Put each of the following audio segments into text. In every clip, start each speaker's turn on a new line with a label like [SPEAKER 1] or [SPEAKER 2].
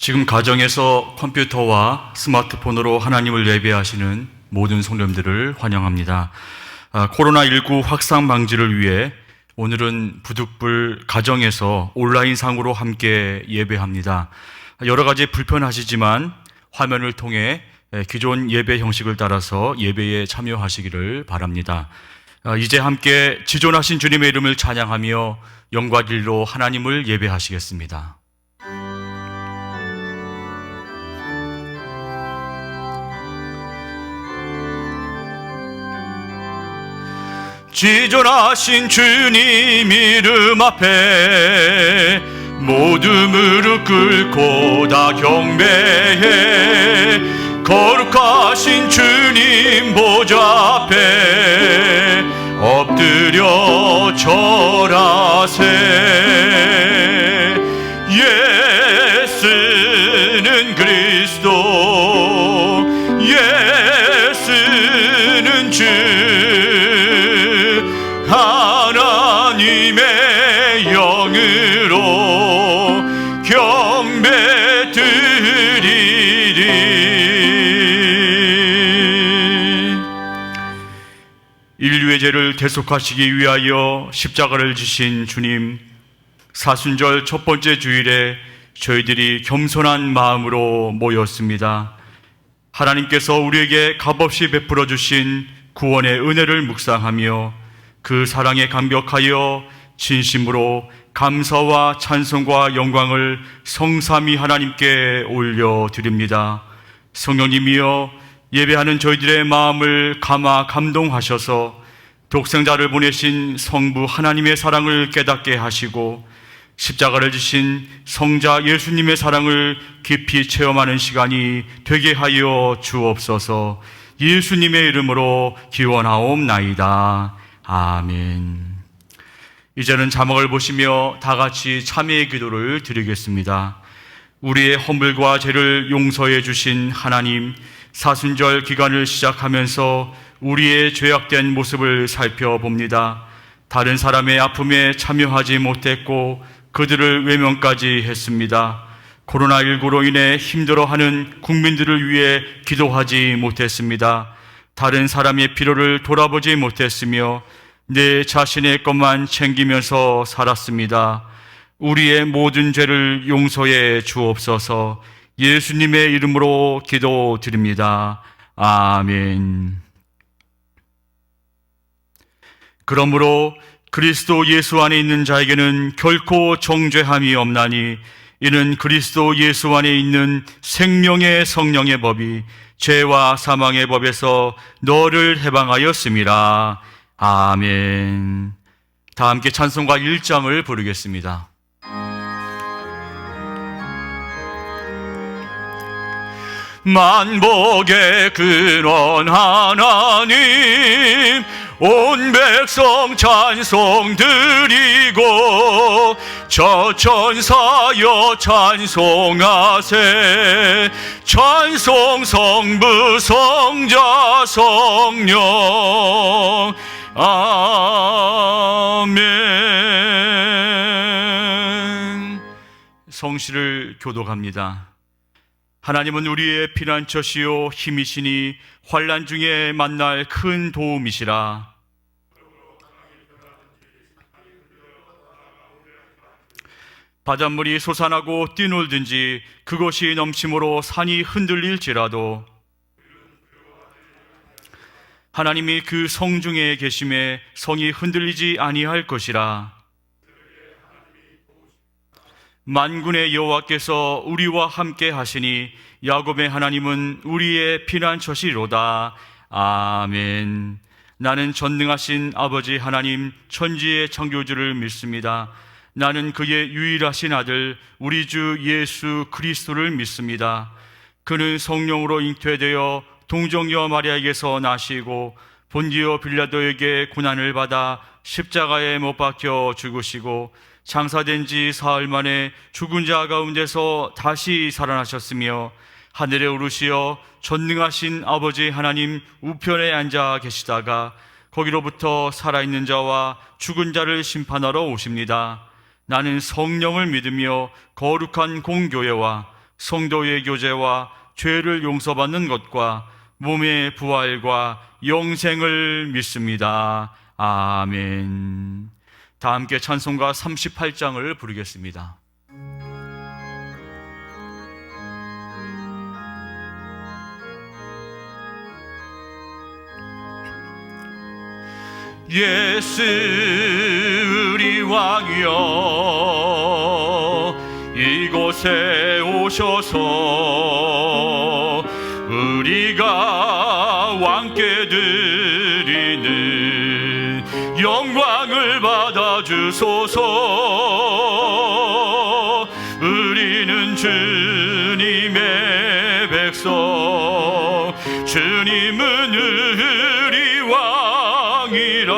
[SPEAKER 1] 지금 가정에서 컴퓨터와 스마트폰으로 하나님을 예배하시는 모든 성도님들을 환영합니다. 코로나19 확산 방지를 위해 오늘은 부득불 가정에서 온라인상으로 함께 예배합니다. 여러 가지 불편하시지만 화면을 통해 기존 예배 형식을 따라서 예배에 참여하시기를 바랍니다. 이제 함께 지존하신 주님의 이름을 찬양하며 영과 진리로 하나님을 예배하시겠습니다. 지존하신 주님 이름 앞에 모두 무릎 꿇고 다 경배해. 거룩하신 주님 보좌 앞에 엎드려 절하세. 예수는 그리스도, 예수는 주, 하나님의 영으로 경배 드리리. 인류의 죄를 대속하시기 위하여 십자가를 지신 주님, 사순절 첫 번째 주일에 저희들이 겸손한 마음으로 모였습니다. 하나님께서 우리에게 값없이 베풀어 주신 구원의 은혜를 묵상하며 그 사랑에 감격하여 진심으로 감사와 찬송과 영광을 성삼위 하나님께 올려드립니다. 성령님이여, 예배하는 저희들의 마음을 감화 감동하셔서 독생자를 보내신 성부 하나님의 사랑을 깨닫게 하시고 십자가를 지신 성자 예수님의 사랑을 깊이 체험하는 시간이 되게 하여 주옵소서. 예수님의 이름으로 기원하옵나이다. 아멘. 이제는 자막을 보시며 다 같이 참회의 기도를 드리겠습니다. 우리의 허물과 죄를 용서해 주신 하나님, 사순절 기간을 시작하면서 우리의 죄악된 모습을 살펴봅니다. 다른 사람의 아픔에 참여하지 못했고 그들을 외면까지 했습니다. 코로나19로 인해 힘들어하는 국민들을 위해 기도하지 못했습니다. 다른 사람의 필요를 돌아보지 못했으며 내 자신의 것만 챙기면서 살았습니다. 우리의 모든 죄를 용서해 주옵소서. 예수님의 이름으로 기도드립니다. 아멘. 그러므로 그리스도 예수 안에 있는 자에게는 결코 정죄함이 없나니 이는 그리스도 예수 안에 있는 생명의 성령의 법이 죄와 사망의 법에서 너를 해방하였음이라. 아멘. 다 함께 찬송가 1장을 부르겠습니다. 만복의 근원 하나님, 온 백성 찬송 드리고 저 천사여 찬송하세. 찬송 성부 성자 성령. 아멘. 성시를 교독합니다. 하나님은 우리의 피난처시요 힘이시니 환난 중에 만날 큰 도움이시라. 바닷물이 솟아나고 뛰놀든지 그것이 넘침으로 산이 흔들릴지라도 하나님이 그 성중에 계심에 성이 흔들리지 아니할 것이라. 만군의 여호와께서 우리와 함께 하시니 야곱의 하나님은 우리의 피난처시로다. 아멘. 나는 전능하신 아버지 하나님 천지의 창조주를 믿습니다. 나는 그의 유일하신 아들 우리 주 예수 그리스도를 믿습니다. 그는 성령으로 잉태되어 동정녀 마리아에게서 나시고 본디오 빌라도에게 고난을 받아 십자가에 못 박혀 죽으시고 장사된 지 사흘 만에 죽은 자 가운데서 다시 살아나셨으며 하늘에 오르시어 전능하신 아버지 하나님 우편에 앉아 계시다가 거기로부터 살아있는 자와 죽은 자를 심판하러 오십니다. 나는 성령을 믿으며 거룩한 공교회와 성도의 교제와 죄를 용서받는 것과 몸의 부활과 영생을 믿습니다. 아멘. 다 함께 찬송가 38장을 부르겠습니다. 예수 우리 왕이여, 이곳에 오셔서 우리가 왕께 드리는 영광을 받아주소서. 우리는 주님의 백성, 주님은 우리 왕이라.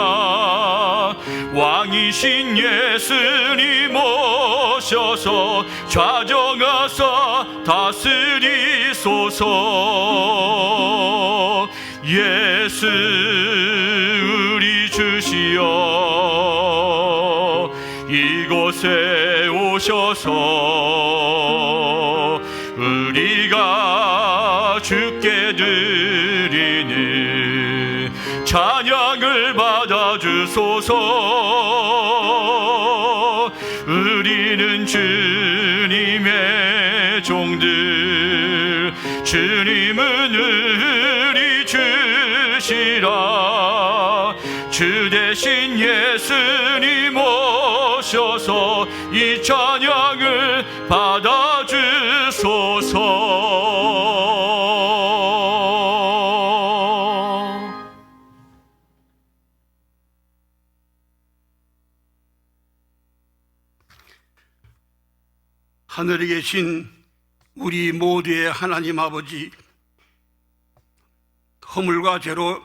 [SPEAKER 1] 왕이신 예수님 오셔서 좌정하사 다스리소서. 예수 우리 주시여, 이곳에 오셔서 우리가 주께 드리는 찬양을 받아주소서. 우리는 주님의 종들, 주님은 우리 주시라. 주 대신 예수님 오셔서 이 찬양을 받아주소서.
[SPEAKER 2] 하늘에 계신 우리 모두의 하나님 아버지, 허물과 죄로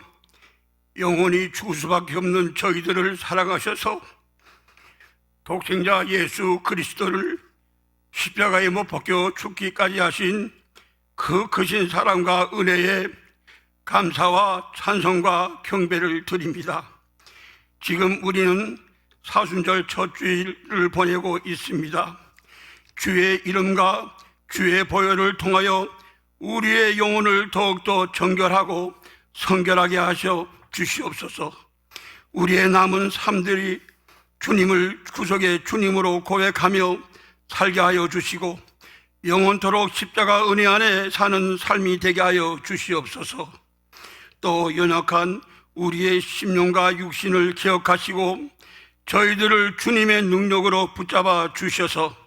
[SPEAKER 2] 영원히 죽을 수밖에 없는 저희들을 사랑하셔서 독생자 예수 그리스도를 십자가에 못 박혀 죽기까지 하신 그 크신 사랑과 은혜에 감사와 찬송과 경배를 드립니다. 지금 우리는 사순절 첫 주일을 보내고 있습니다. 주의 이름과 주의 보혈을 통하여 우리의 영혼을 더욱더 정결하고 성결하게 하셔 주시옵소서. 우리의 남은 삶들이 주님을 구속의 주님으로 고백하며 살게 하여 주시고 영원토록 십자가 은혜 안에 사는 삶이 되게 하여 주시옵소서. 또 연약한 우리의 심령과 육신을 기억하시고 저희들을 주님의 능력으로 붙잡아 주셔서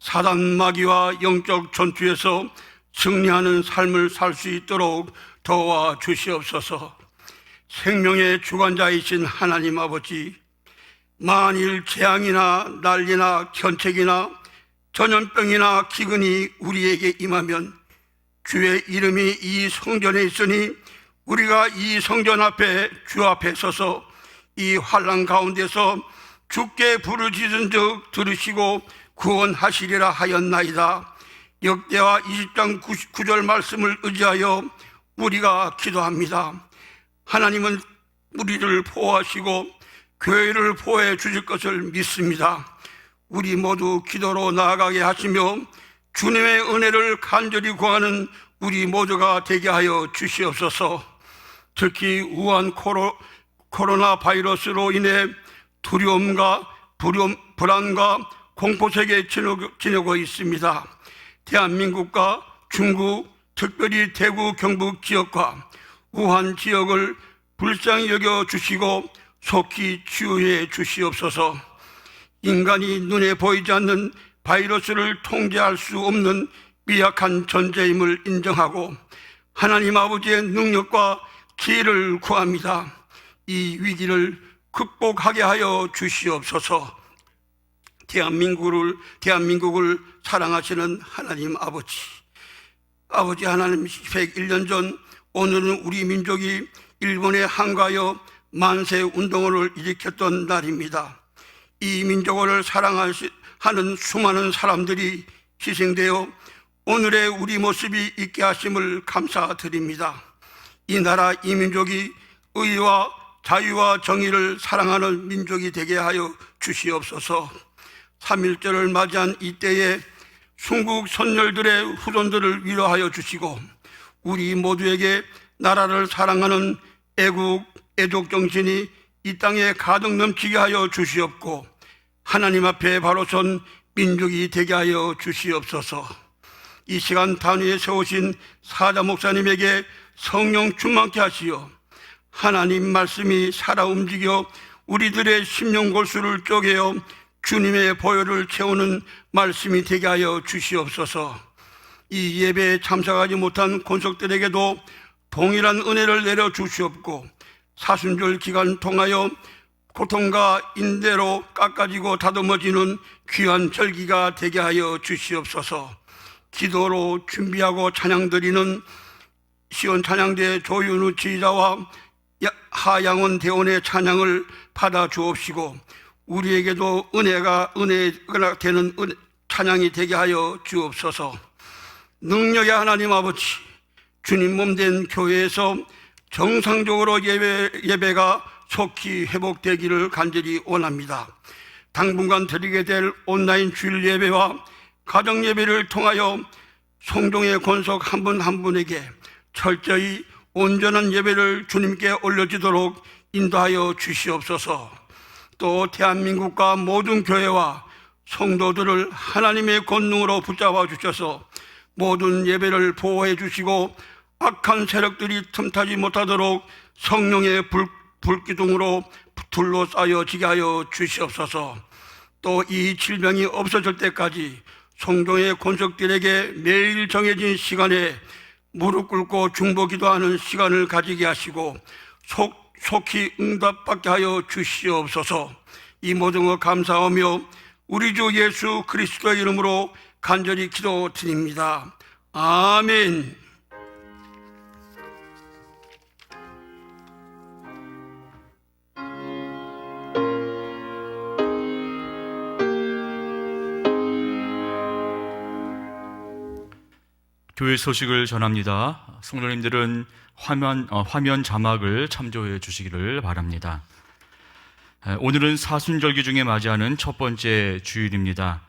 [SPEAKER 2] 사단 마귀와 영적 전투에서 승리하는 삶을 살 수 있도록 도와 주시옵소서. 생명의 주관자이신 하나님 아버지, 만일 재앙이나 난리나 견책이나 전염병이나 기근이 우리에게 임하면 주의 이름이 이 성전에 있으니 우리가 이 성전 앞에 주 앞에 서서 이 환난 가운데서 주께 부르짖은 즉 들으시고 구원하시리라 하였나이다. 역대하 20장 9절 말씀을 의지하여 우리가 기도합니다. 하나님은 우리를 보호하시고 교회를 보호해 주실 것을 믿습니다. 우리 모두 기도로 나아가게 하시며 주님의 은혜를 간절히 구하는 우리 모두가 되게 하여 주시옵소서. 특히 우한 코로나 바이러스로 인해 두려움과 불안과 공포 속에 지내고 있습니다. 대한민국과 중국, 특별히 대구, 경북 지역과 우한 지역을 불쌍히 여겨 주시고 속히 치유해 주시옵소서. 인간이 눈에 보이지 않는 바이러스를 통제할 수 없는 미약한 존재임을 인정하고 하나님 아버지의 능력과 지혜를 구합니다. 이 위기를 극복하게 하여 주시옵소서. 대한민국을 사랑하시는 하나님 아버지 하나님, 101년 전 오늘은 우리 민족이 일본에 항거하여 만세 운동을 일으켰던 날입니다. 이 민족을 사랑하는 수많은 사람들이 희생되어 오늘의 우리 모습이 있게 하심을 감사드립니다. 이 나라 이 민족이 의와 자유와 정의를 사랑하는 민족이 되게 하여 주시옵소서. 3.1절을 맞이한 이때에 순국 선열들의 후손들을 위로하여 주시고 우리 모두에게 나라를 사랑하는 애국 정신이 이 땅에 가득 넘치게 하여 주시옵고 하나님 앞에 바로 선 민족이 되게 하여 주시옵소서. 이 시간 단위에 세우신 사자 목사님에게 성령 충만케 하시어 하나님 말씀이 살아 움직여 우리들의 심령 골수를 쪼개어 주님의 보혈을 채우는 말씀이 되게 하여 주시옵소서. 이 예배에 참석하지 못한 권속들에게도 동일한 은혜를 내려 주시옵고 사순절 기간 통하여 고통과 인대로 깎아지고 다듬어지는 귀한 절기가 되게 하여 주시옵소서. 기도로 준비하고 찬양드리는 시온 찬양대 조윤우 지휘자와 하양원 대원의 찬양을 받아 주옵시고 우리에게도 은혜가 되는 찬양이 되게 하여 주옵소서. 능력의 하나님 아버지, 주님 몸된 교회에서 정상적으로 예배가 속히 회복되기를 간절히 원합니다. 당분간 드리게 될 온라인 주일 예배와 가정 예배를 통하여 성종의 권속 한 분 한 분에게 철저히 온전한 예배를 주님께 올려지도록 인도하여 주시옵소서. 또 대한민국과 모든 교회와 성도들을 하나님의 권능으로 붙잡아 주셔서 모든 예배를 보호해 주시고 악한 세력들이 틈타지 못하도록 성령의 불기둥으로 둘러싸여지게 하여 주시옵소서. 또 이 질병이 없어질 때까지 성종의 권속들에게 매일 정해진 시간에 무릎 꿇고 중보 기도하는 시간을 가지게 하시고 속히 응답받게 하여 주시옵소서. 이 모든 것 감사하며 우리 주 예수 그리스도의 이름으로 간절히 기도드립니다. 아멘.
[SPEAKER 1] 교회 소식을 전합니다. 성도님들은 화면 자막을 참조해 주시기를 바랍니다. 오늘은 사순절기 중에 맞이하는 첫 번째 주일입니다.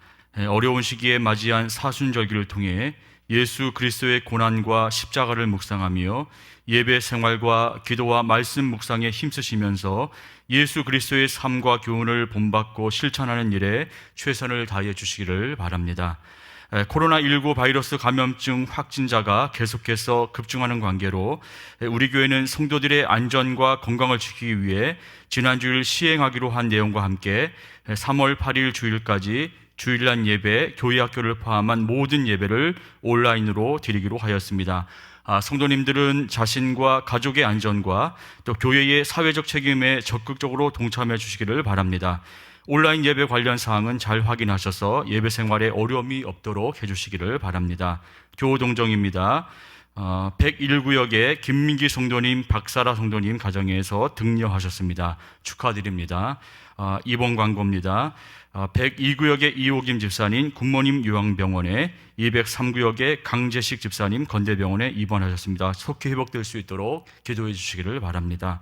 [SPEAKER 1] 어려운 시기에 맞이한 사순절기를 통해 예수 그리스도의 고난과 십자가를 묵상하며 예배 생활과 기도와 말씀 묵상에 힘쓰시면서 예수 그리스도의 삶과 교훈을 본받고 실천하는 일에 최선을 다해 주시기를 바랍니다. 코로나19 바이러스 감염증 확진자가 계속해서 급증하는 관계로 우리 교회는 성도들의 안전과 건강을 지키기 위해 지난 주일 시행하기로 한 내용과 함께 3월 8일 주일까지 주일날 예배, 교회학교를 포함한 모든 예배를 온라인으로 드리기로 하였습니다. 성도님들은 자신과 가족의 안전과 또 교회의 사회적 책임에 적극적으로 동참해 주시기를 바랍니다. 온라인 예배 관련 사항은 잘 확인하셔서 예배 생활에 어려움이 없도록 해주시기를 바랍니다. 교동정입니다. 101구역에 김민기 성도님, 박사라 성도님 가정에서 등려하셨습니다. 축하드립니다. 이번 광고입니다. 102구역의 이호김 집사님 굿모닝 요양병원에, 203구역의 강재식 집사님 건대병원에 입원하셨습니다. 속히 회복될 수 있도록 기도해 주시기를 바랍니다.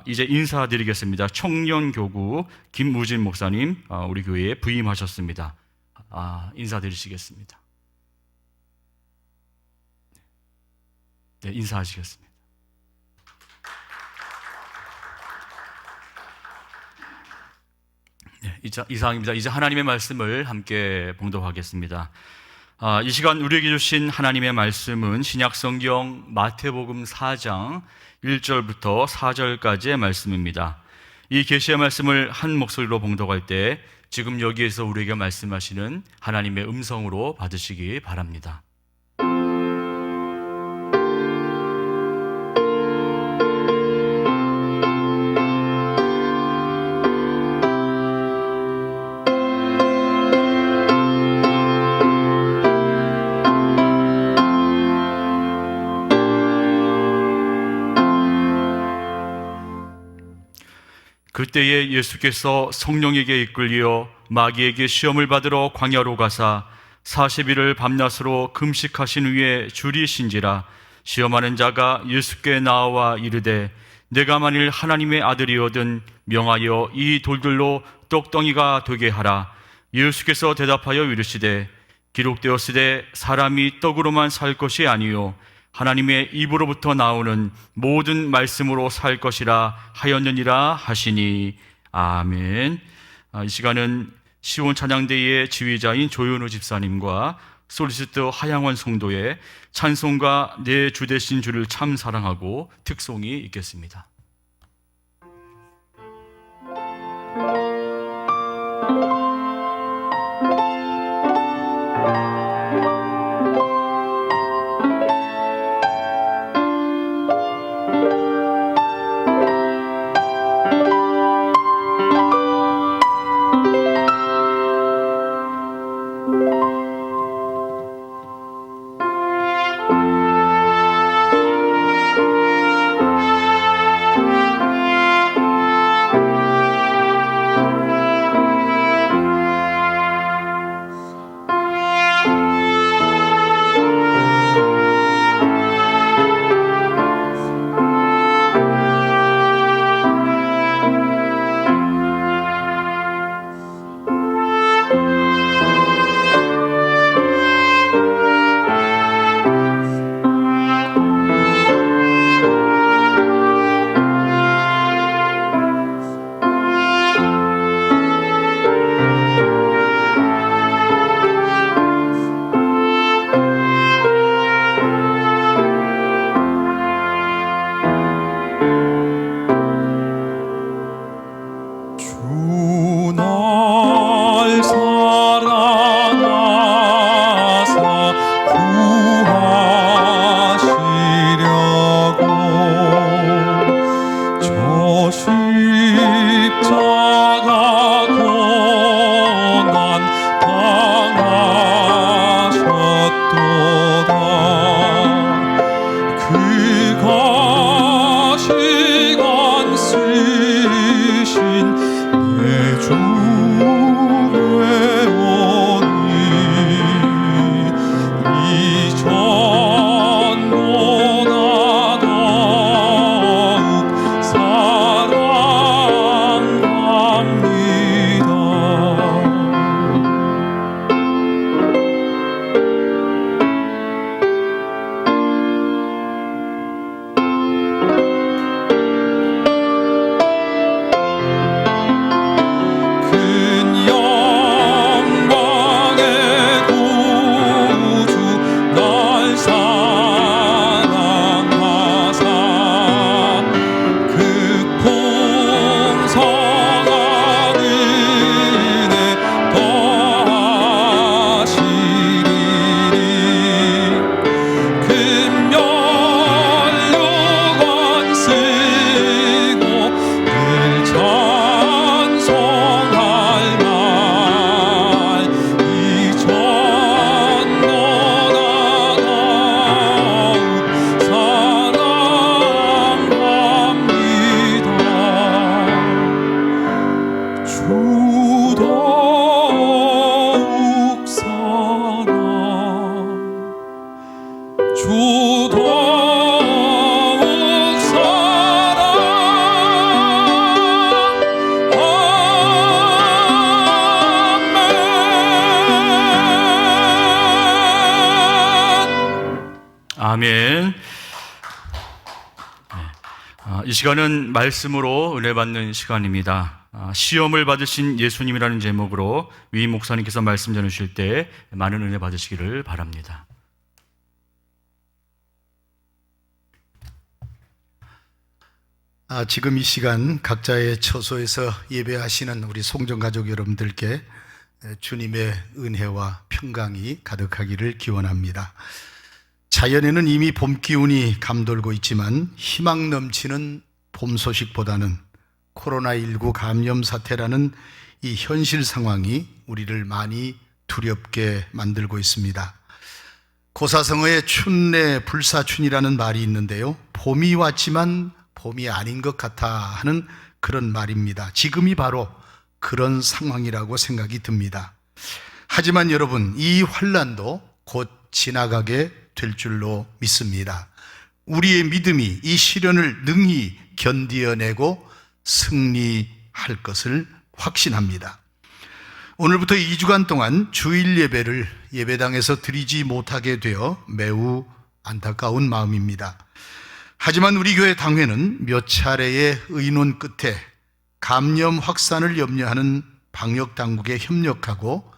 [SPEAKER 1] 이제 인사드리겠습니다. 청년교구 김무진 목사님 우리 교회에 부임하셨습니다. 인사드리시겠습니다. 네, 인사하시겠습니다. 네, 이상입니다. 이제 하나님의 말씀을 함께 봉독하겠습니다. 이 시간 우리에게 주신 하나님의 말씀은 신약성경 마태복음 4장 1절부터 4절까지의 말씀입니다. 이 계시의 말씀을 한 목소리로 봉독할 때 지금 여기에서 우리에게 말씀하시는 하나님의 음성으로 받으시기 바랍니다. 그때에 예수께서 성령에게 이끌려 마귀에게 시험을 받으러 광야로 가사 40일을 밤낮으로 금식하신 후에 줄이신지라. 시험하는 자가 예수께 나와 이르되 내가 만일 하나님의 아들이거든 명하여 이 돌들로 떡덩이가 되게 하라. 예수께서 대답하여 이르시되 기록되었으되 사람이 떡으로만 살 것이 아니요 하나님의 입으로부터 나오는 모든 말씀으로 살 것이라 하였느니라 하시니. 아멘. 이 시간은 시온 찬양대의 지휘자인 조윤우 집사님과 솔리시터 하양원 성도의 찬송가 내 주 되신 주를 참 사랑하고 특송이 있겠습니다. 아멘. 이 시간은 말씀으로 은혜 받는 시간입니다. 시험을 받으신 예수님이라는 제목으로 위 목사님께서 말씀 전하실 때 많은 은혜 받으시기를 바랍니다.
[SPEAKER 3] 지금 이 시간 각자의 처소에서 예배하시는 우리 송정가족 여러분들께 주님의 은혜와 평강이 가득하기를 기원합니다. 자연에는 이미 봄 기운이 감돌고 있지만 희망 넘치는 봄 소식보다는 코로나19 감염 사태라는 이 현실 상황이 우리를 많이 두렵게 만들고 있습니다. 고사성어에 춘내 불사춘이라는 말이 있는데요, 봄이 왔지만 봄이 아닌 것 같아 하는 그런 말입니다. 지금이 바로 그런 상황이라고 생각이 듭니다. 하지만 여러분, 이 환난도 곧 지나가게 될 줄로 믿습니다. 우리의 믿음이 이 시련을 능히 견디어내고 승리할 것을 확신합니다. 오늘부터 2주간 동안 주일 예배를 예배당에서 드리지 못하게 되어 매우 안타까운 마음입니다. 하지만 우리 교회 당회는 몇 차례의 의논 끝에 감염 확산을 염려하는 방역당국에 협력하고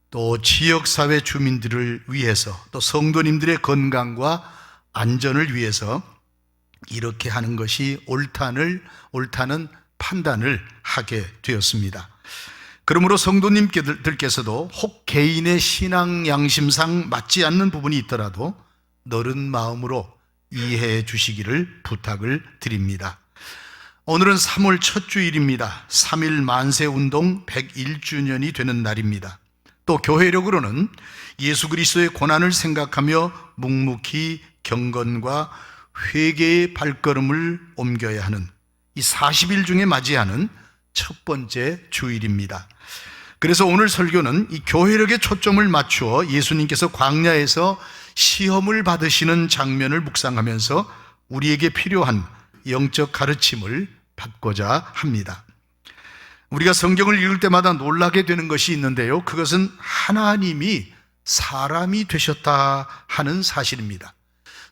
[SPEAKER 3] 또 지역사회 주민들을 위해서 또 성도님들의 건강과 안전을 위해서 이렇게 하는 것이 옳다는 판단을 하게 되었습니다. 그러므로 성도님들께서도 혹 개인의 신앙 양심상 맞지 않는 부분이 있더라도 너른 마음으로 이해해 주시기를 부탁을 드립니다. 오늘은 3월 첫 주일입니다. 3.1 만세운동 101주년이 되는 날입니다. 또 교회력으로는 예수 그리스도의 고난을 생각하며 묵묵히 경건과 회개의 발걸음을 옮겨야 하는 이 40일 중에 맞이하는 첫 번째 주일입니다. 그래서 오늘 설교는 이 교회력에 초점을 맞추어 예수님께서 광야에서 시험을 받으시는 장면을 묵상하면서 우리에게 필요한 영적 가르침을 받고자 합니다. 우리가 성경을 읽을 때마다 놀라게 되는 것이 있는데요, 그것은 하나님이 사람이 되셨다 하는 사실입니다.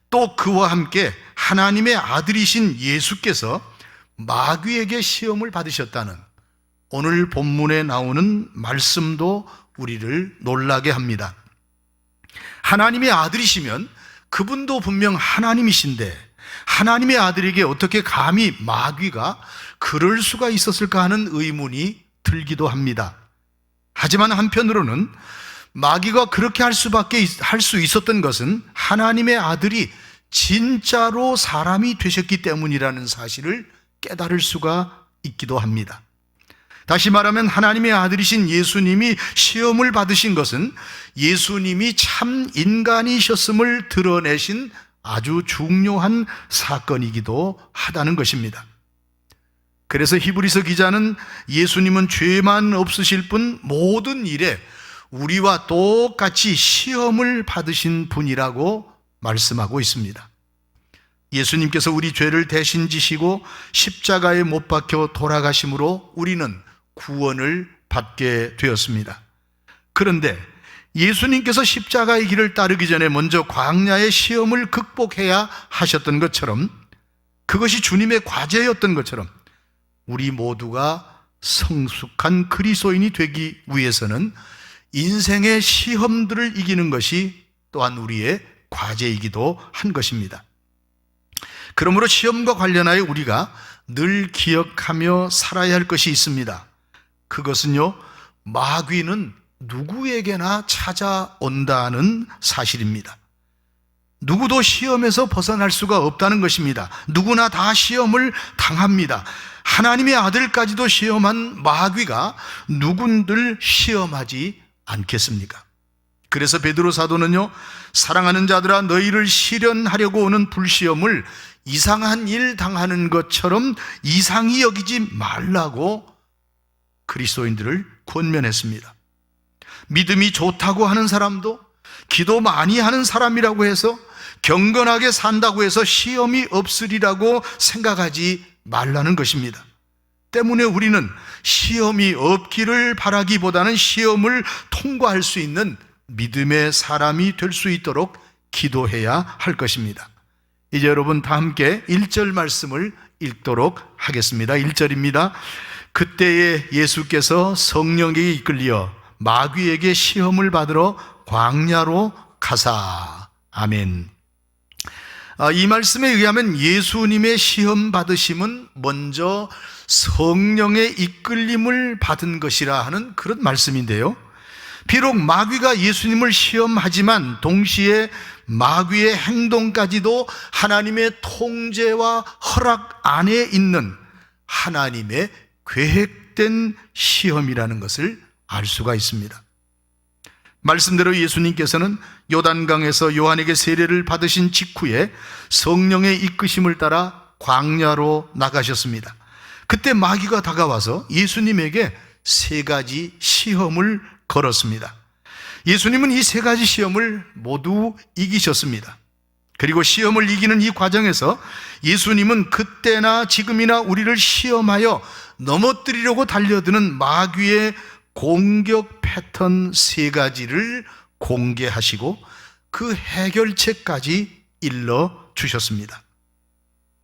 [SPEAKER 3] 또 그와 함께 하나님의 아들이신 예수께서 마귀에게 시험을 받으셨다는 오늘 본문에 나오는 말씀도 우리를 놀라게 합니다. 하나님의 아들이시면 그분도 분명 하나님이신데 하나님의 아들에게 어떻게 감히 마귀가 그럴 수가 있었을까 하는 의문이 들기도 합니다. 하지만 한편으로는 마귀가 그렇게 할 수 있었던 것은 하나님의 아들이 진짜로 사람이 되셨기 때문이라는 사실을 깨달을 수가 있기도 합니다. 다시 말하면 하나님의 아들이신 예수님이 시험을 받으신 것은 예수님이 참 인간이셨음을 드러내신 아주 중요한 사건이기도 하다는 것입니다. 그래서 히브리서 기자는 예수님은 죄만 없으실 뿐 모든 일에 우리와 똑같이 시험을 받으신 분이라고 말씀하고 있습니다. 예수님께서 우리 죄를 대신 지시고 십자가에 못 박혀 돌아가심으로 우리는 구원을 받게 되었습니다. 그런데 예수님께서 십자가의 길을 따르기 전에 먼저 광야의 시험을 극복해야 하셨던 것처럼, 그것이 주님의 과제였던 것처럼 우리 모두가 성숙한 그리스도인이 되기 위해서는 인생의 시험들을 이기는 것이 또한 우리의 과제이기도 한 것입니다. 그러므로 시험과 관련하여 우리가 늘 기억하며 살아야 할 것이 있습니다. 그것은요, 마귀는 누구에게나 찾아온다는 사실입니다. 누구도 시험에서 벗어날 수가 없다는 것입니다. 누구나 다 시험을 당합니다. 하나님의 아들까지도 시험한 마귀가 누군들 시험하지 않겠습니까? 그래서 베드로 사도는요, 사랑하는 자들아 너희를 시련하려고 오는 불시험을 이상한 일 당하는 것처럼 이상히 여기지 말라고 그리스도인들을 권면했습니다. 믿음이 좋다고 하는 사람도, 기도 많이 하는 사람이라고 해서, 경건하게 산다고 해서 시험이 없으리라고 생각하지 말라는 것입니다. 때문에 우리는 시험이 없기를 바라기보다는 시험을 통과할 수 있는 믿음의 사람이 될 수 있도록 기도해야 할 것입니다. 이제 여러분 다 함께 1절 말씀을 읽도록 하겠습니다. 1절입니다. 그때에 예수께서 성령에게 이끌려 마귀에게 시험을 받으러 광야로 가사. 아멘. 이 말씀에 의하면 예수님의 시험 받으심은 먼저 성령의 이끌림을 받은 것이라 하는 그런 말씀인데요, 비록 마귀가 예수님을 시험하지만 동시에 마귀의 행동까지도 하나님의 통제와 허락 안에 있는 하나님의 계획된 시험이라는 것을 알 수가 있습니다. 말씀대로 예수님께서는 요단강에서 요한에게 세례를 받으신 직후에 성령의 이끄심을 따라 광야로 나가셨습니다. 그때 마귀가 다가와서 예수님에게 3가지 시험을 걸었습니다. 예수님은 이 3가지 시험을 모두 이기셨습니다. 그리고 시험을 이기는 이 과정에서 예수님은 그때나 지금이나 우리를 시험하여 넘어뜨리려고 달려드는 마귀의 공격 패턴 3가지를 공개하시고 그 해결책까지 일러 주셨습니다.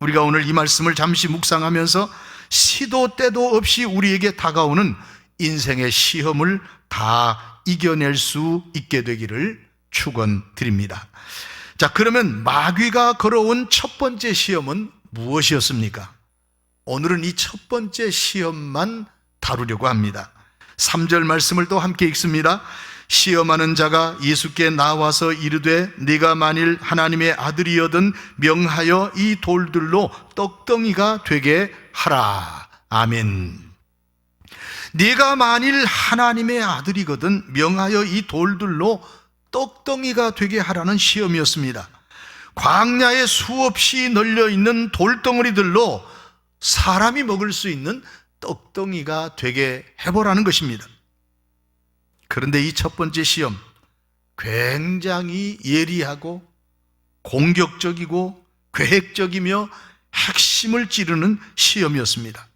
[SPEAKER 3] 우리가 오늘 이 말씀을 잠시 묵상하면서 시도 때도 없이 우리에게 다가오는 인생의 시험을 다 이겨낼 수 있게 되기를 축원드립니다. 자, 그러면 마귀가 걸어온 첫 번째 시험은 무엇이었습니까? 오늘은 이 첫 번째 시험만 다루려고 합니다. 3절 말씀을 또 함께 읽습니다. 시험하는 자가 예수께 나와서 이르되 네가 만일 하나님의 아들이여든 명하여 이 돌들로 떡덩이가 되게 하라. 아멘. 네가 만일 하나님의 아들이거든 명하여 이 돌들로 떡덩이가 되게 하라는 시험이었습니다. 광야에 수없이 널려있는 돌덩어리들로 사람이 먹을 수 있는 떡덩이가 되게 해보라는 것입니다. 그런데 이 첫 번째 시험, 굉장히 예리하고 공격적이고 계획적이며 핵심을 찌르는 시험이었습니다.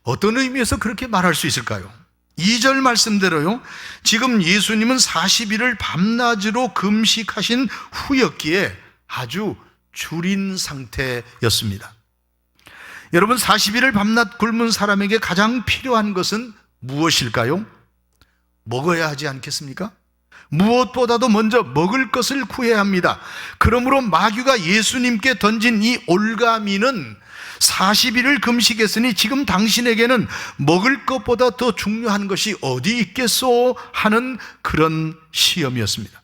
[SPEAKER 3] 어떤 의미에서 그렇게 말할 수 있을까요? 2절 말씀대로요, 지금 예수님은 40일을 밤낮으로 금식하신 후였기에 아주 줄인 상태였습니다. 여러분, 40일을 밤낮 굶은 사람에게 가장 필요한 것은 무엇일까요? 먹어야 하지 않겠습니까? 무엇보다도 먼저 먹을 것을 구해야 합니다. 그러므로 마귀가 예수님께 던진 이 올가미는 40일을 금식했으니 지금 당신에게는 먹을 것보다 더 중요한 것이 어디 있겠소 하는 그런 시험이었습니다.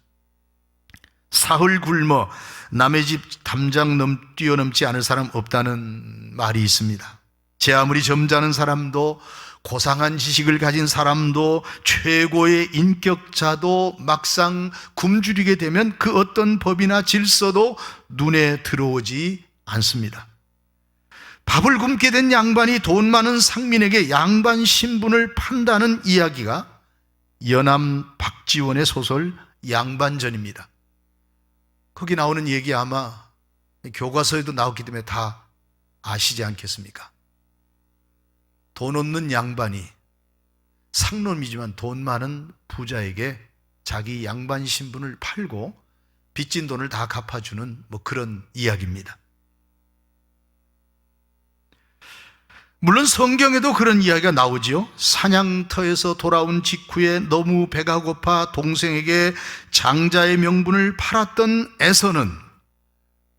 [SPEAKER 3] 사흘 굶어 남의 집 담장 뛰어넘지 않을 사람 없다는 말이 있습니다. 제 아무리 점잖은 사람도, 고상한 지식을 가진 사람도, 최고의 인격자도 막상 굶주리게 되면 그 어떤 법이나 질서도 눈에 들어오지 않습니다. 밥을 굶게 된 양반이 돈 많은 상민에게 양반 신분을 판다는 이야기가 연암 박지원의 소설 양반전입니다. 거기 나오는 얘기 아마 교과서에도 나왔기 때문에 다 아시지 않겠습니까? 돈 없는 양반이 상놈이지만 돈 많은 부자에게 자기 양반 신분을 팔고 빚진 돈을 다 갚아주는 그런 이야기입니다. 물론 성경에도 그런 이야기가 나오지요. 사냥터에서 돌아온 직후에 너무 배가 고파 동생에게 장자의 명분을 팔았던 에서는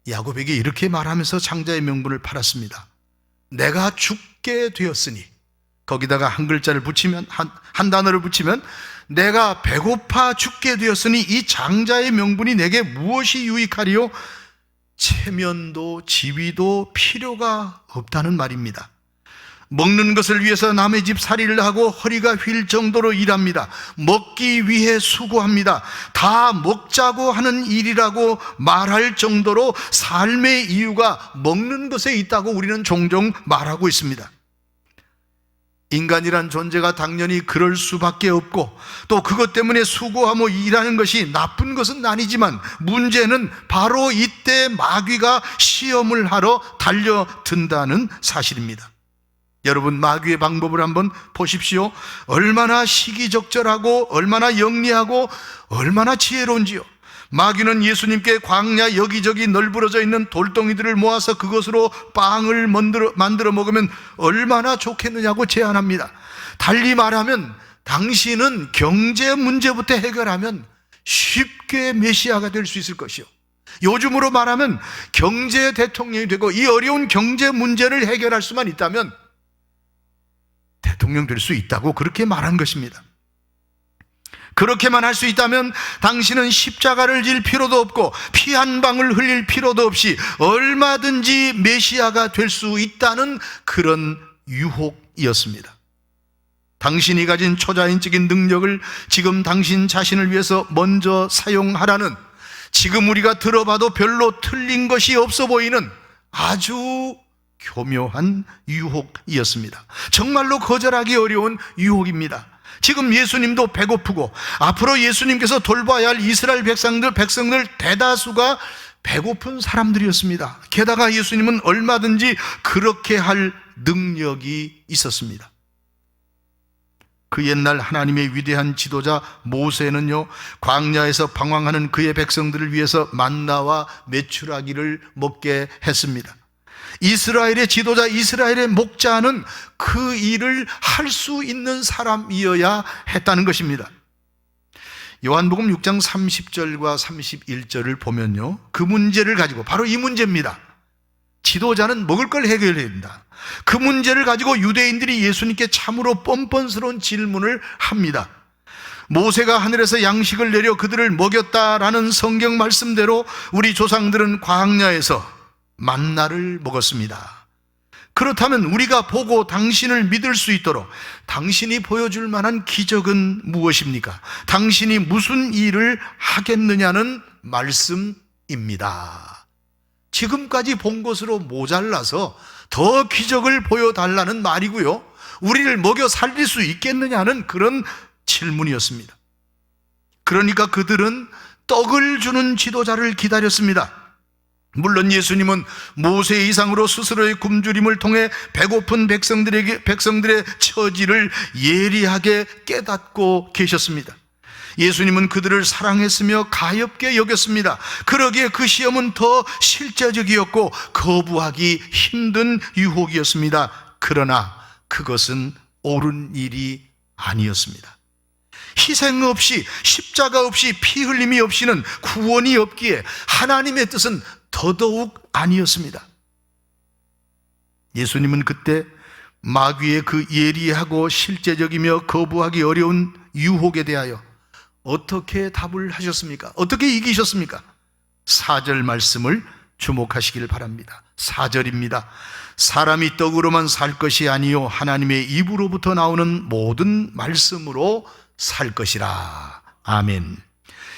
[SPEAKER 3] 야곱에게 이렇게 말하면서 장자의 명분을 팔았습니다. 내가 죽게 되었으니, 거기다가 한 글자를 붙이면, 한 단어를 붙이면, 내가 배고파 죽게 되었으니 이 장자의 명분이 내게 무엇이 유익하리요? 체면도 지위도 필요가 없다는 말입니다. 먹는 것을 위해서 남의 집 살이를 하고 허리가 휠 정도로 일합니다. 먹기 위해 수고합니다. 다 먹자고 하는 일이라고 말할 정도로 삶의 이유가 먹는 것에 있다고 우리는 종종 말하고 있습니다. 인간이란 존재가 당연히 그럴 수밖에 없고, 또 그것 때문에 수고하며 일하는 것이 나쁜 것은 아니지만, 문제는 바로 이때 마귀가 시험을 하러 달려든다는 사실입니다. 여러분, 마귀의 방법을 한번 보십시오. 얼마나 시기적절하고 얼마나 영리하고 얼마나 지혜로운지요. 마귀는 예수님께 광야 여기저기 널브러져 있는 돌덩이들을 모아서 그것으로 빵을 만들어 먹으면 얼마나 좋겠느냐고 제안합니다. 달리 말하면 당신은 경제 문제부터 해결하면 쉽게 메시아가 될 수 있을 것이요, 요즘으로 말하면 경제 대통령이 되고 이 어려운 경제 문제를 해결할 수만 있다면 대통령 될 수 있다고 그렇게 말한 것입니다. 그렇게만 할 수 있다면 당신은 십자가를 질 필요도 없고 피 한 방울 흘릴 필요도 없이 얼마든지 메시아가 될 수 있다는 그런 유혹이었습니다. 당신이 가진 초자연적인 능력을 지금 당신 자신을 위해서 먼저 사용하라는, 지금 우리가 들어봐도 별로 틀린 것이 없어 보이는 아주 교묘한 유혹이었습니다. 정말로 거절하기 어려운 유혹입니다. 지금 예수님도 배고프고 앞으로 예수님께서 돌봐야 할 이스라엘 백성들 대다수가 배고픈 사람들이었습니다. 게다가 예수님은 얼마든지 그렇게 할 능력이 있었습니다. 그 옛날 하나님의 위대한 지도자 모세는요, 광야에서 방황하는 그의 백성들을 위해서 만나와 메추라기를 먹게 했습니다. 이스라엘의 지도자, 이스라엘의 목자는 그 일을 할 수 있는 사람이어야 했다는 것입니다. 요한복음 6장 30절과 31절을 보면요, 그 문제를 가지고, 바로 이 문제입니다. 지도자는 먹을 걸 해결해야 된다. 그 문제를 가지고 유대인들이 예수님께 참으로 뻔뻔스러운 질문을 합니다. 모세가 하늘에서 양식을 내려 그들을 먹였다라는 성경 말씀대로 우리 조상들은 광야에서 만나를 먹었습니다. 그렇다면 우리가 보고 당신을 믿을 수 있도록 당신이 보여줄 만한 기적은 무엇입니까? 당신이 무슨 일을 하겠느냐는 말씀입니다. 지금까지 본 것으로 모자라서 더 기적을 보여달라는 말이고요, 우리를 먹여 살릴 수 있겠느냐는 그런 질문이었습니다. 그러니까 그들은 떡을 주는 지도자를 기다렸습니다. 물론 예수님은 모세 이상으로 스스로의 굶주림을 통해 배고픈 백성들의 처지를 예리하게 깨닫고 계셨습니다. 예수님은 그들을 사랑했으며 가엾게 여겼습니다. 그러기에 그 시험은 더 실제적이었고 거부하기 힘든 유혹이었습니다. 그러나 그것은 옳은 일이 아니었습니다. 희생 없이, 십자가 없이, 피 흘림이 없이는 구원이 없기에 하나님의 뜻은 더더욱 아니었습니다. 예수님은 그때 마귀의 그 예리하고 실제적이며 거부하기 어려운 유혹에 대하여 어떻게 답을 하셨습니까? 어떻게 이기셨습니까? 4절 말씀을 주목하시길 바랍니다. 4절입니다. 사람이 떡으로만 살 것이 아니요 하나님의 입으로부터 나오는 모든 말씀으로 살 것이라. 아멘.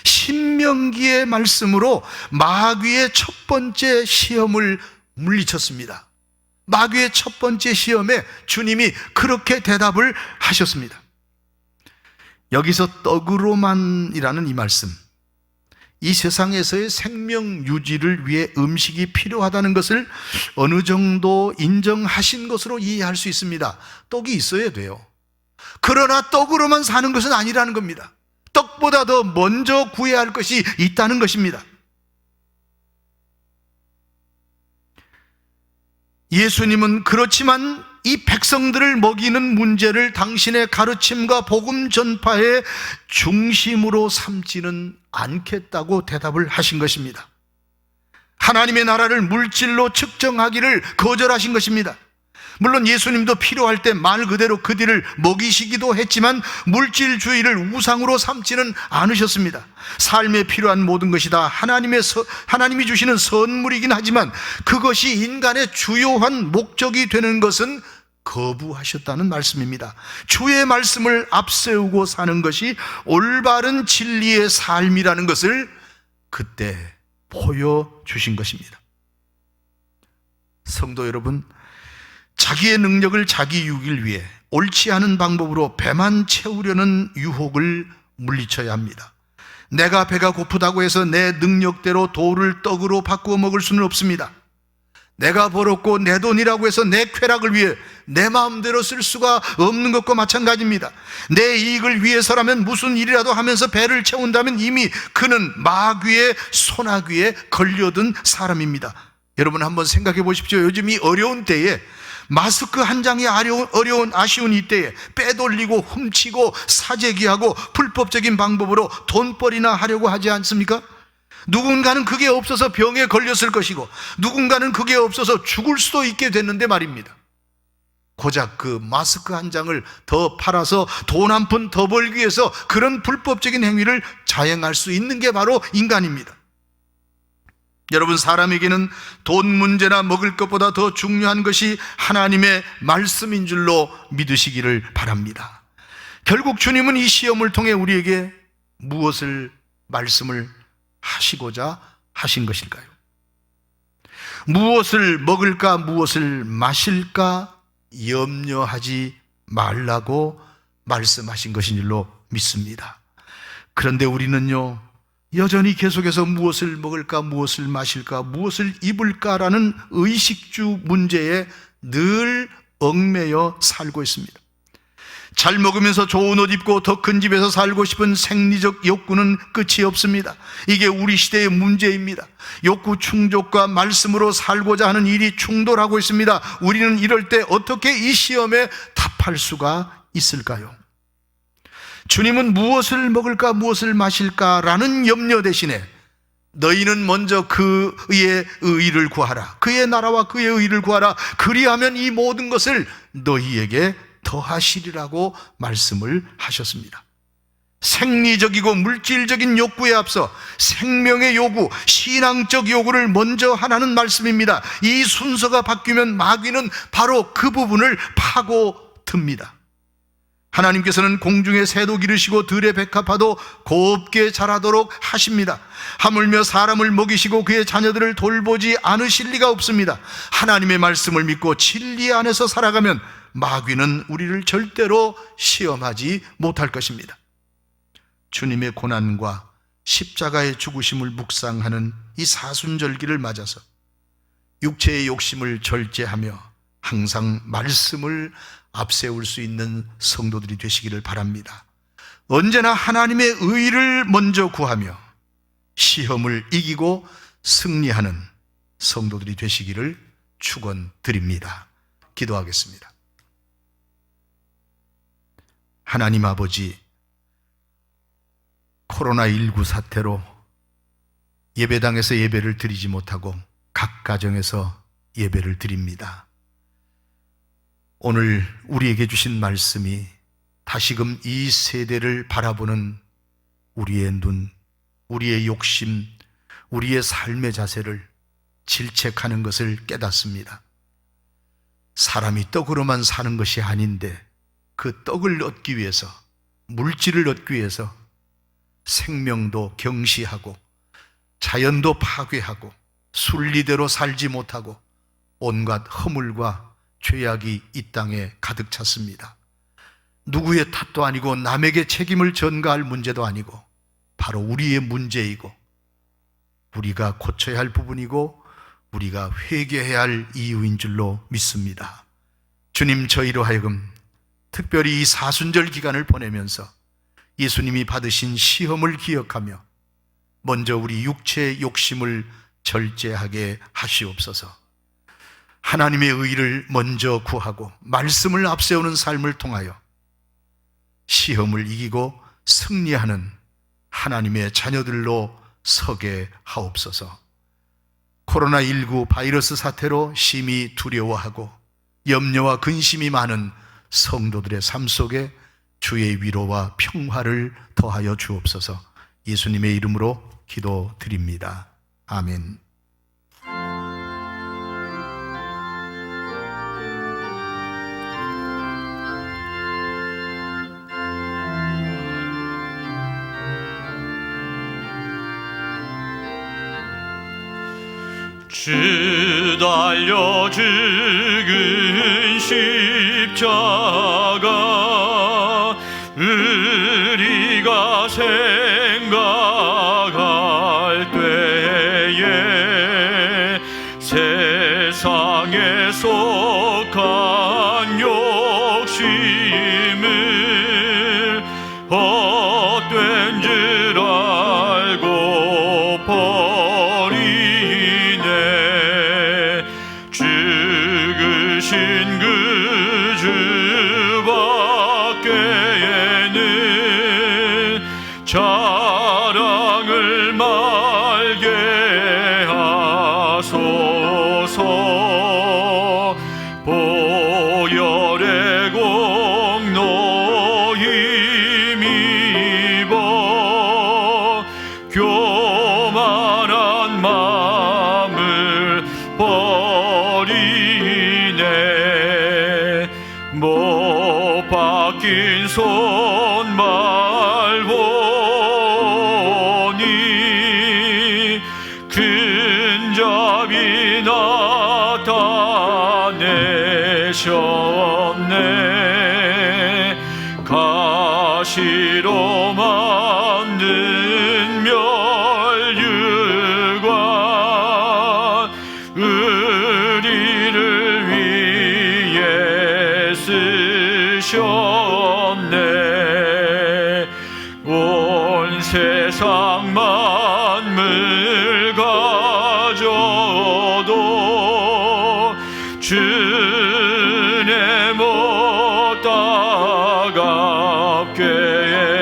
[SPEAKER 3] 신명기의 말씀으로 마귀의 첫 번째 시험을 물리쳤습니다. 마귀의 첫 번째 시험에 주님이 그렇게 대답을 하셨습니다. 여기서 떡으로만이라는 이 말씀, 이 세상에서의 생명 유지를 위해 음식이 필요하다는 것을 어느 정도 인정하신 것으로 이해할 수 있습니다. 떡이 있어야 돼요. 그러나 떡으로만 사는 것은 아니라는 겁니다. 떡보다 더 먼저 구해야 할 것이 있다는 것입니다. 예수님은 그렇지만 이 백성들을 먹이는 문제를 당신의 가르침과 복음 전파의 중심으로 삼지는 않겠다고 대답을 하신 것입니다. 하나님의 나라를 물질로 측정하기를 거절하신 것입니다. 물론 예수님도 필요할 때 말 그대로 그들을 먹이시기도 했지만 물질주의를 우상으로 삼지는 않으셨습니다. 삶에 필요한 모든 것이 다 하나님이 주시는 선물이긴 하지만 그것이 인간의 주요한 목적이 되는 것은 거부하셨다는 말씀입니다. 주의 말씀을 앞세우고 사는 것이 올바른 진리의 삶이라는 것을 그때 보여주신 것입니다. 성도 여러분, 자기의 능력을 자기 유익을 위해 옳지 않은 방법으로 배만 채우려는 유혹을 물리쳐야 합니다. 내가 배가 고프다고 해서 내 능력대로 돌을 떡으로 바꾸어 먹을 수는 없습니다. 내가 벌었고 내 돈이라고 해서 내 쾌락을 위해 내 마음대로 쓸 수가 없는 것과 마찬가지입니다. 내 이익을 위해서라면 무슨 일이라도 하면서 배를 채운다면 이미 그는 마귀의 소나귀에 걸려든 사람입니다. 여러분 한번 생각해 보십시오. 요즘 이 어려운 때에, 마스크 한 장이 아쉬운 이때에 빼돌리고 훔치고 사재기하고 불법적인 방법으로 돈벌이나 하려고 하지 않습니까? 누군가는 그게 없어서 병에 걸렸을 것이고 누군가는 그게 없어서 죽을 수도 있게 됐는데 말입니다. 고작 그 마스크 한 장을 더 팔아서 돈 한 푼 더 벌기 위해서 그런 불법적인 행위를 자행할 수 있는 게 바로 인간입니다. 여러분, 사람에게는 돈 문제나 먹을 것보다 더 중요한 것이 하나님의 말씀인 줄로 믿으시기를 바랍니다. 결국 주님은 이 시험을 통해 우리에게 무엇을 말씀을 하시고자 하신 것일까요? 무엇을 먹을까 무엇을 마실까 염려하지 말라고 말씀하신 것인 줄로 믿습니다. 그런데 우리는요, 여전히 계속해서 무엇을 먹을까 무엇을 마실까 무엇을 입을까라는 의식주 문제에 늘 얽매여 살고 있습니다. 잘 먹으면서 좋은 옷 입고 더 큰 집에서 살고 싶은 생리적 욕구는 끝이 없습니다. 이게 우리 시대의 문제입니다. 욕구 충족과 말씀으로 살고자 하는 일이 충돌하고 있습니다. 우리는 이럴 때 어떻게 이 시험에 답할 수가 있을까요? 주님은 무엇을 먹을까 무엇을 마실까 라는 염려 대신에 너희는 먼저 그의 의의를 구하라, 그의 나라와 그의 의의를 구하라, 그리하면 이 모든 것을 너희에게 더하시리라고 말씀을 하셨습니다. 생리적이고 물질적인 욕구에 앞서 생명의 요구, 신앙적 요구를 먼저 하라는 말씀입니다. 이 순서가 바뀌면 마귀는 바로 그 부분을 파고듭니다. 하나님께서는 공중의 새도 기르시고 들의 백합화도 곱게 자라도록 하십니다. 하물며 사람을 먹이시고 그의 자녀들을 돌보지 않으실 리가 없습니다. 하나님의 말씀을 믿고 진리 안에서 살아가면 마귀는 우리를 절대로 시험하지 못할 것입니다. 주님의 고난과 십자가의 죽으심을 묵상하는 이 사순절기를 맞아서 육체의 욕심을 절제하며 항상 말씀을 앞세울 수 있는 성도들이 되시기를 바랍니다. 언제나 하나님의 의를 먼저 구하며 시험을 이기고 승리하는 성도들이 되시기를 축원드립니다. 기도하겠습니다. 하나님 아버지, 코로나19 사태로 예배당에서 예배를 드리지 못하고 각 가정에서 예배를 드립니다. 오늘 우리에게 주신 말씀이 다시금 이 세대를 바라보는 우리의 눈, 우리의 욕심, 우리의 삶의 자세를 질책하는 것을 깨닫습니다. 사람이 떡으로만 사는 것이 아닌데 그 떡을 얻기 위해서, 물질을 얻기 위해서 생명도 경시하고 자연도 파괴하고 순리대로 살지 못하고 온갖 허물과 죄악이 이 땅에 가득 찼습니다. 누구의 탓도 아니고 남에게 책임을 전가할 문제도 아니고 바로 우리의 문제이고 우리가 고쳐야 할 부분이고 우리가 회개해야 할 이유인 줄로 믿습니다. 주님, 저희로 하여금 특별히 이 사순절 기간을 보내면서 예수님이 받으신 시험을 기억하며 먼저 우리 육체의 욕심을 절제하게 하시옵소서. 하나님의 의를 먼저 구하고 말씀을 앞세우는 삶을 통하여 시험을 이기고 승리하는 하나님의 자녀들로 서게 하옵소서. 코로나19 바이러스 사태로 심히 두려워하고 염려와 근심이 많은 성도들의 삶 속에 주의 위로와 평화를 더하여 주옵소서. 예수님의 이름으로 기도드립니다. 아멘.
[SPEAKER 1] 주 달려 죽은 십자가 우리가 생각할 때에 세상에 속한 욕심을 헛된 줄 알고 죽으신 그 주밖에는 자랑을 말게 하소서. 보혈의 공로 힘입어 교만한 마음을 버리네. 못 박힌 손발 보니 근잡이 나타내셨네. 가시로 만든 멸류관 우리를 위해 쓰셨네. 세상 만물 가져도 주내 못 따갑게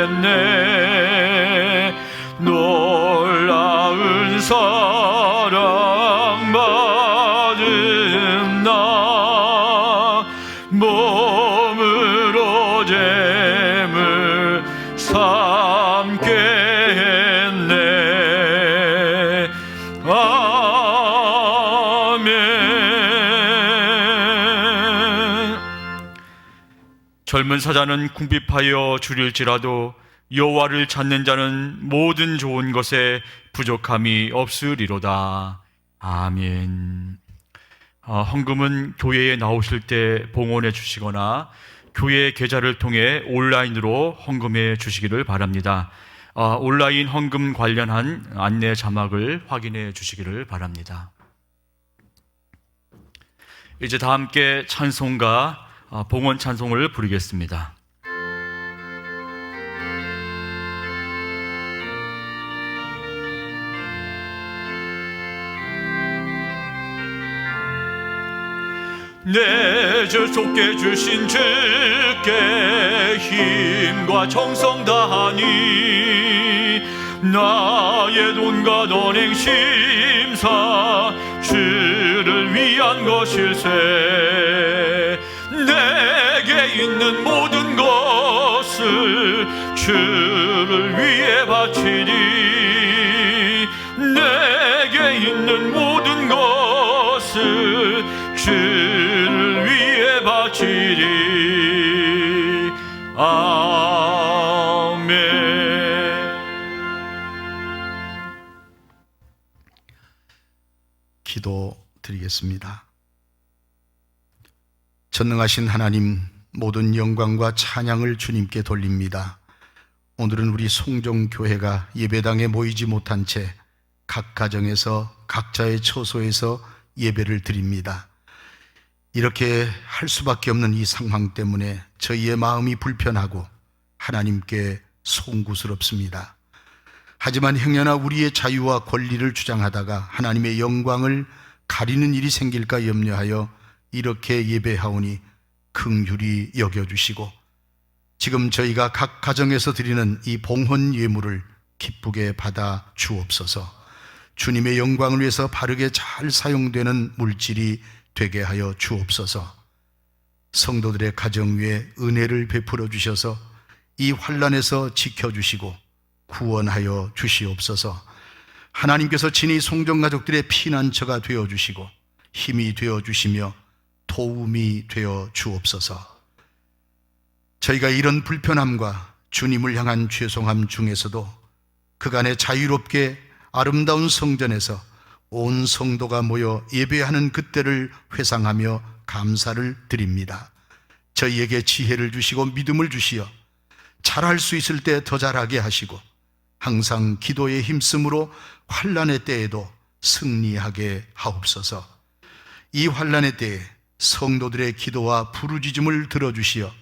[SPEAKER 1] 했네. 놀라운 사랑 받은 나 몸으로 잼을 삼게 했네. 아멘. 젊은 사자는 궁핍하여 줄일지라도 여호와를 찾는 자는 모든 좋은 것에 부족함이 없으리로다. 아멘. 헌금은 교회에 나오실 때 봉헌해 주시거나 교회 계좌를 통해 온라인으로 헌금해 주시기를 바랍니다. 온라인 헌금 관련한 안내 자막을 확인해 주시기를 바랍니다. 이제 다 함께 찬송가 봉헌 찬송을 부르겠습니다. 내 주 속게 주신 주께 힘과 정성 다하니 나의 돈과 언행 심사 주를 위한 것일세. 내게 있는 모든 것을 주를 위해 바치리. 내게 있는 모든 것을 주를 위해 바치리. 아멘.
[SPEAKER 3] 기도 드리겠습니다. 전능하신 하나님, 모든 영광과 찬양을 주님께 돌립니다. 오늘은 우리 송정교회가 예배당에 모이지 못한 채 각 가정에서 각자의 처소에서 예배를 드립니다. 이렇게 할 수밖에 없는 이 상황 때문에 저희의 마음이 불편하고 하나님께 송구스럽습니다. 하지만 행여나 우리의 자유와 권리를 주장하다가 하나님의 영광을 가리는 일이 생길까 염려하여 이렇게 예배하오니 긍휼히 여겨주시고 지금 저희가 각 가정에서 드리는 이 봉헌 예물을 기쁘게 받아 주옵소서. 주님의 영광을 위해서 바르게 잘 사용되는 물질이 되게 하여 주옵소서. 성도들의 가정 위에 은혜를 베풀어 주셔서 이 환난에서 지켜주시고 구원하여 주시옵소서. 하나님께서 친히 송정가족들의 피난처가 되어주시고 힘이 되어주시며 도움이 되어 주옵소서. 저희가 이런 불편함과 주님을 향한 죄송함 중에서도 그간에 자유롭게 아름다운 성전에서 온 성도가 모여 예배하는 그때를 회상하며 감사를 드립니다. 저희에게 지혜를 주시고 믿음을 주시어 잘할 수 있을 때 더 잘하게 하시고 항상 기도에 힘쓰므로 환난의 때에도 승리하게 하옵소서. 이 환난의 때에 성도들의 기도와 부르짖음을 들어주시어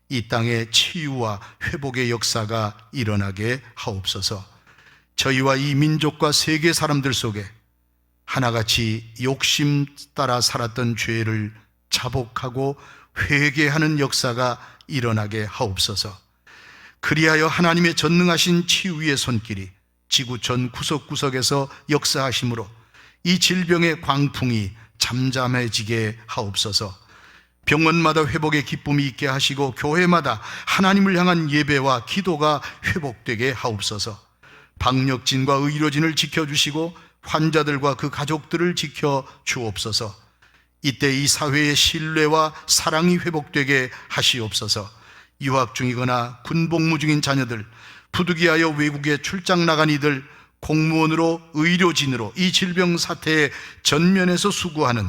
[SPEAKER 3] 이 땅에 치유와 회복의 역사가 일어나게 하옵소서. 저희와 이 민족과 세계 사람들 속에 하나같이 욕심 따라 살았던 죄를 자복하고 회개하는 역사가 일어나게 하옵소서. 그리하여 하나님의 전능하신 치유의 손길이 지구 전 구석구석에서 역사하심으로 이 질병의 광풍이 잠잠해지게 하옵소서. 병원마다 회복의 기쁨이 있게 하시고 교회마다 하나님을 향한 예배와 기도가 회복되게 하옵소서. 방역진과 의료진을 지켜주시고 환자들과 그 가족들을 지켜 주옵소서. 이때 이 사회의 신뢰와 사랑이 회복되게 하시옵소서. 유학 중이거나 군복무 중인 자녀들, 부득이하여 외국에 출장 나간 이들, 공무원으로 의료진으로 이 질병 사태에 전면에서 수고하는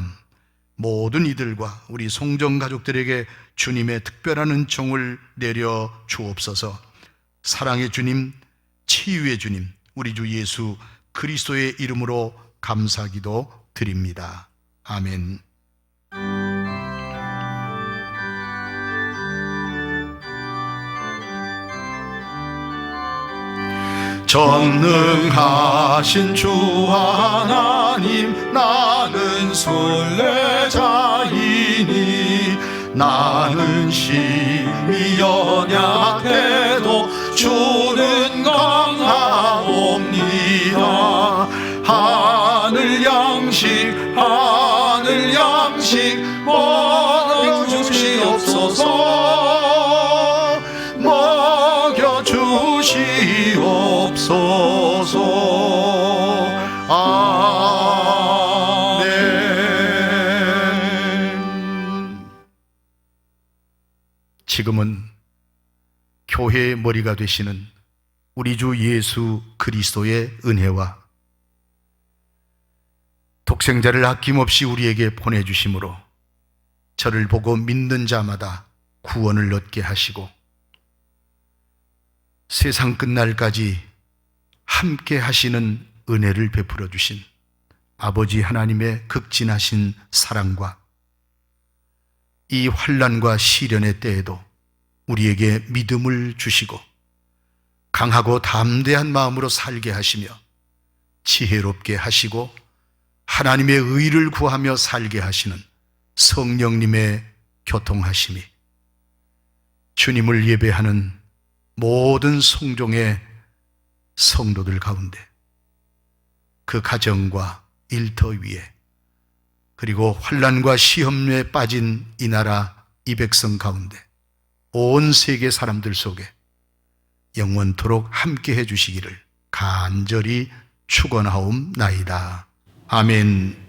[SPEAKER 3] 모든 이들과 우리 송정 가족들에게 주님의 특별한 은총을 내려 주옵소서. 사랑의 주님, 치유의 주님, 우리 주 예수 그리스도의 이름으로 감사기도 드립니다. 아멘. 전능하신 주 하나님, 나는 순례자이니 나는 심히 연약해도 주는 강하옵니다. 하늘 양식 먹여주시옵소서, 먹여주시옵소서. 아멘. 지금은 교회의 머리가 되시는 우리 주 예수 그리스도의 은혜와 독생자를 아낌없이 우리에게 보내주심으로 저를 보고 믿는 자마다 구원을 얻게 하시고 세상 끝날까지 함께 하시는 은혜를 베풀어 주신 아버지 하나님의 극진하신 사랑과 이 환난과 시련의 때에도 우리에게 믿음을 주시고 강하고 담대한 마음으로 살게 하시며 지혜롭게 하시고 하나님의 의를 구하며 살게 하시는 성령님의 교통하심이 주님을 예배하는 모든 성종의 성도들 가운데, 그 가정과 일터 위에, 그리고 환난과 시험에 빠진 이 나라 이 백성 가운데 온 세계 사람들 속에 영원토록 함께 해주시기를 간절히 축원하옵나이다. 아멘.